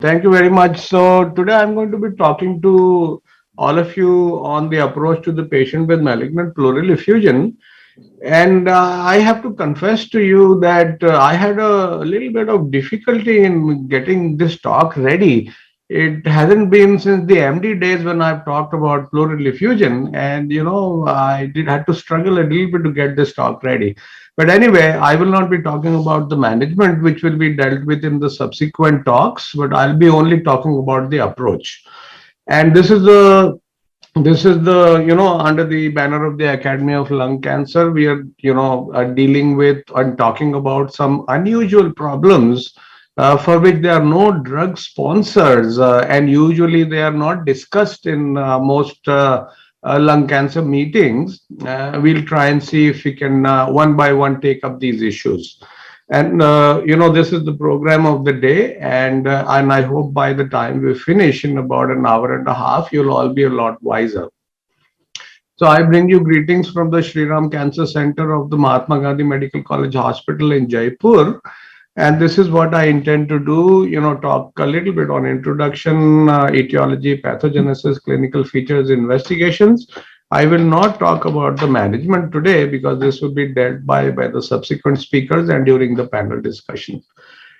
Thank you very much. So today I'm going to be talking to all of you on the approach to the patient with malignant pleural effusion. And I have to confess to you that I had a little bit of difficulty in getting this talk ready. It hasn't been since the MD days when I've talked about pleural effusion, and I did had to struggle a little bit to get this talk ready. But anyway, I will not be talking about the management, which will be dealt with in the subsequent talks, but I'll be only talking about the approach. And this is the under the banner of the Academy of Lung Cancer, we are dealing with and talking about some unusual problems for which there are no drug sponsors, and usually they are not discussed in most lung cancer meetings. We'll try and see if we can one by one take up these issues. And this is the program of the day, and I hope by the time we finish in about an hour and a half, you'll all be a lot wiser. So I bring you greetings from the Shri Ram Cancer Center of the Mahatma Gandhi Medical College Hospital in Jaipur. And this is what I intend to do, talk a little bit on introduction, etiology, pathogenesis, clinical features, investigations. I will not talk about the management today because this will be dealt by the subsequent speakers and during the panel discussion.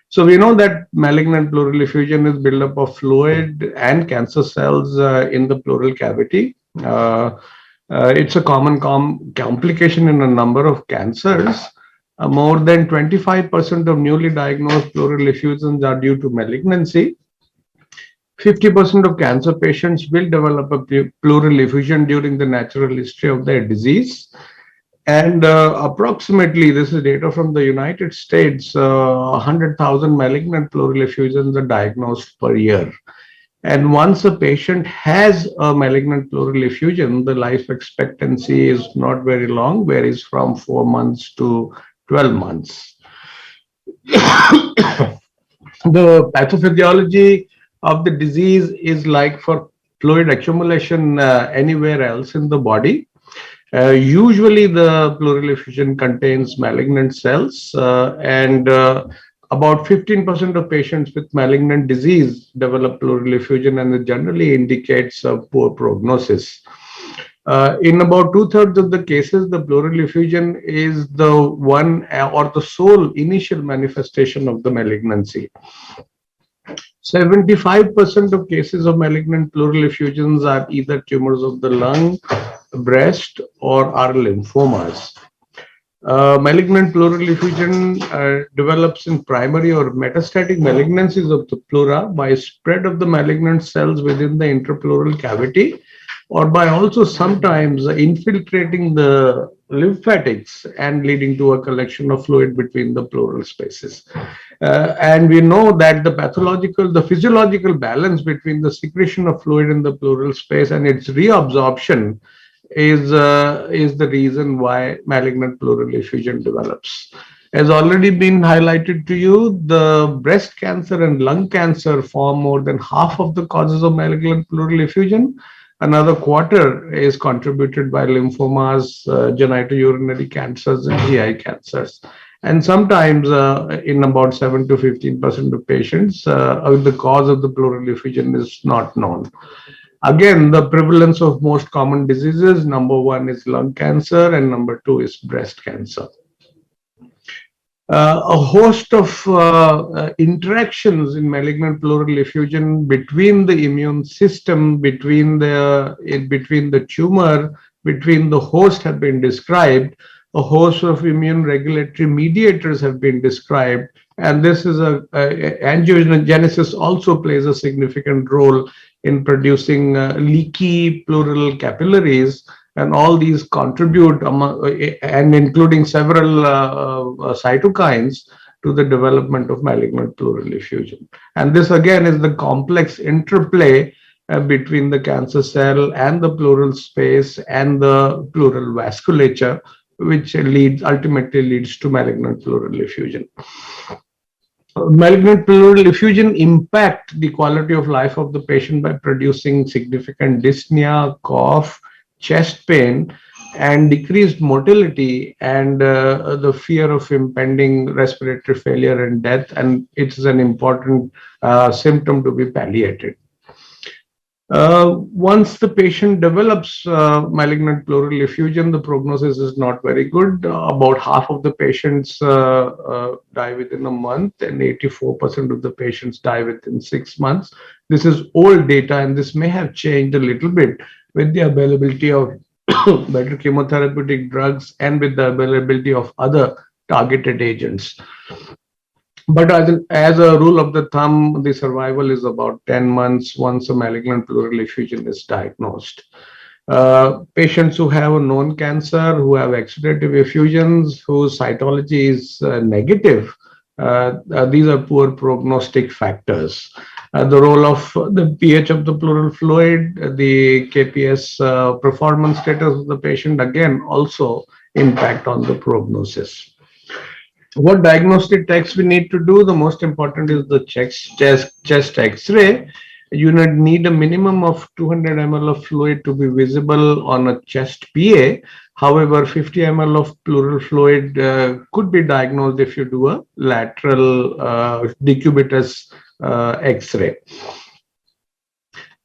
So we know that malignant pleural effusion is buildup of fluid and cancer cells in the pleural cavity. It's a common complication in a number of cancers. More than 25% of newly diagnosed pleural effusions are due to malignancy. 50% of cancer patients will develop a pleural effusion during the natural history of their disease. And approximately, this is data from the United States, 100,000 malignant pleural effusions are diagnosed per year. And once a patient has a malignant pleural effusion, the life expectancy is not very long, varies from 4 months to 12 months. The pathophysiology of the disease is like for fluid accumulation anywhere else in the body. Usually, the pleural effusion contains malignant cells, and about 15% of patients with malignant disease develop pleural effusion, and it generally indicates a poor prognosis. In about two-thirds of the cases, the pleural effusion is the one or the sole initial manifestation of the malignancy. 75% of cases of malignant pleural effusions are either tumors of the lung, breast, or are lymphomas. Malignant pleural effusion develops in primary or metastatic malignancies of the pleura by spread of the malignant cells within the intrapleural cavity, or by also sometimes infiltrating the lymphatics and leading to a collection of fluid between the pleural spaces. And we know that the physiological balance between the secretion of fluid in the pleural space and its reabsorption is the reason why malignant pleural effusion develops. As already been highlighted to you, the breast cancer and lung cancer form more than half of the causes of malignant pleural effusion. Another quarter is contributed by lymphomas, genitourinary cancers, and GI cancers. And sometimes in about 7 to 15% of patients, the cause of the pleural effusion is not known. Again, the prevalence of most common diseases, number one is lung cancer and number two is breast cancer. A host of interactions in malignant pleural effusion between the immune system, between the tumor, between the host have been described. A host of immune regulatory mediators have been described, and this is angiogenesis also plays a significant role in producing leaky pleural capillaries, and all these contribute and including several cytokines to the development of malignant pleural effusion. And this again is the complex interplay between the cancer cell and the pleural space and the pleural vasculature, which ultimately leads to malignant pleural effusion. Malignant pleural effusion impact the quality of life of the patient by producing significant dyspnea, cough, chest pain, and decreased mortality and the fear of impending respiratory failure and death, and it is an important symptom to be palliated. Once the patient develops malignant pleural effusion, the prognosis is not very good. About half of the patients die within a month, and 84% of the patients die within 6 months. This is old data, and this may have changed a little bit with the availability of better chemotherapeutic drugs and with the availability of other targeted agents. But as a rule of the thumb, the survival is about 10 months once a malignant pleural effusion is diagnosed. Patients who have a known cancer, who have exudative effusions, whose cytology is negative, these are poor prognostic factors. The role of the pH of the pleural fluid, the KPS performance status of the patient, again, also impact on the prognosis. What diagnostic tests we need to do? The most important is the chest X-ray. You need a minimum of 200 ml of fluid to be visible on a chest PA. However, 50 ml of pleural fluid could be diagnosed if you do a lateral decubitus X-ray.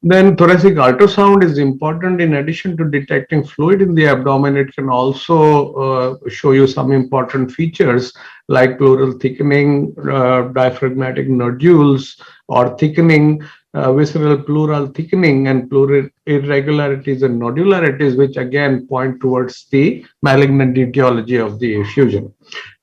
Then thoracic ultrasound is important. In addition to detecting fluid in the abdomen, it can also show you some important features like pleural thickening, diaphragmatic nodules or thickening, visceral pleural thickening, and pleural irregularities and nodularities, which again point towards the malignant etiology of the effusion.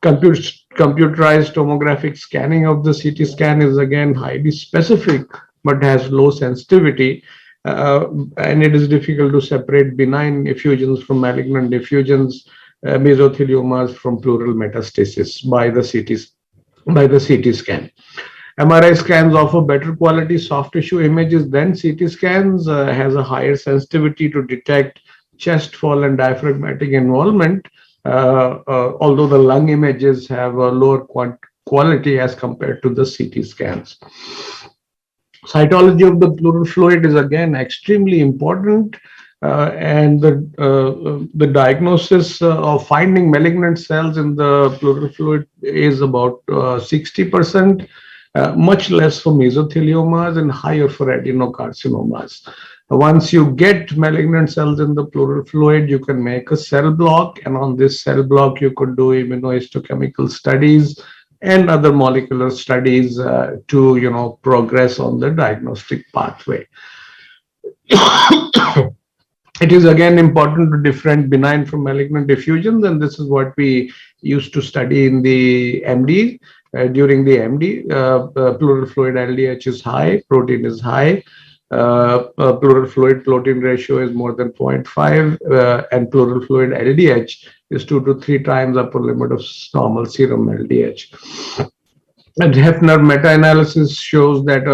Computerized tomographic scanning of the CT scan is again highly specific but has low sensitivity, and it is difficult to separate benign effusions from malignant effusions, mesotheliomas from pleural metastasis by the CT scan. MRI scans offer better quality soft tissue images than CT scans, has a higher sensitivity to detect chest fall and diaphragmatic involvement, although the lung images have a lower quality as compared to the CT scans. Cytology of the pleural fluid is again extremely important, and the diagnosis of finding malignant cells in the pleural fluid is about 60%, much less for mesotheliomas and higher for adenocarcinomas. Once you get malignant cells in the pleural fluid, you can make a cell block, and on this cell block, you could do immunohistochemical studies and other molecular studies to progress on the diagnostic pathway. It is again important to differentiate benign from malignant effusions, and this is what we used to study in the MD. During the MD, pleural fluid LDH is high, protein is high, pleural fluid protein ratio is more than 0.5, and pleural fluid LDH is 2 to 3 times upper limit of normal serum LDH. And Hefner meta-analysis shows that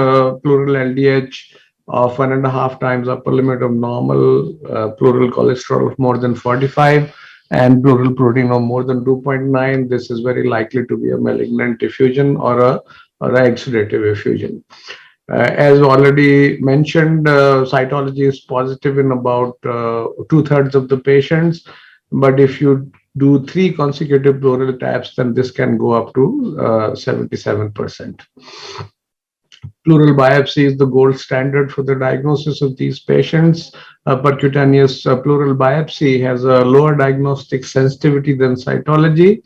pleural LDH of 1.5 times upper limit of normal, pleural cholesterol of more than 45, and pleural protein of more than 2.9. This is very likely to be a malignant effusion or a exudative effusion. As already mentioned, cytology is positive in about 2/3 of the patients, but if you do 3 consecutive pleural taps, then this can go up to 77%. Pleural biopsy is the gold standard for the diagnosis of these patients. Percutaneous pleural biopsy has a lower diagnostic sensitivity than cytology.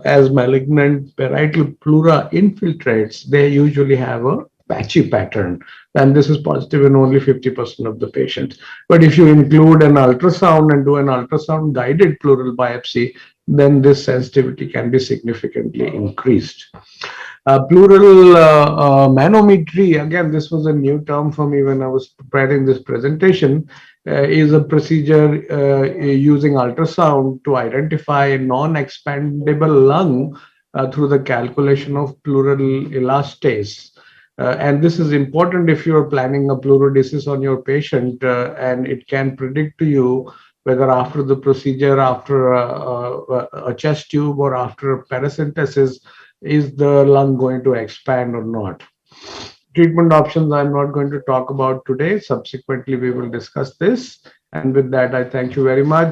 As malignant parietal pleura infiltrates, they usually have a patchy pattern, and this is positive in only 50% of the patients. But if you include an ultrasound and do an ultrasound guided pleural biopsy, then this sensitivity can be significantly increased. Plural manometry, again, this was a new term for me when I was preparing this presentation, is a procedure using ultrasound to identify a non-expandable lung through the calculation of pleural elastase. And this is important if you're planning a pleurodesis on your patient, and it can predict to you whether after the procedure, after a chest tube or after paracentesis, is the lung going to expand or not. Treatment options I'm not going to talk about today. Subsequently, we will discuss this. And with that, I thank you very much.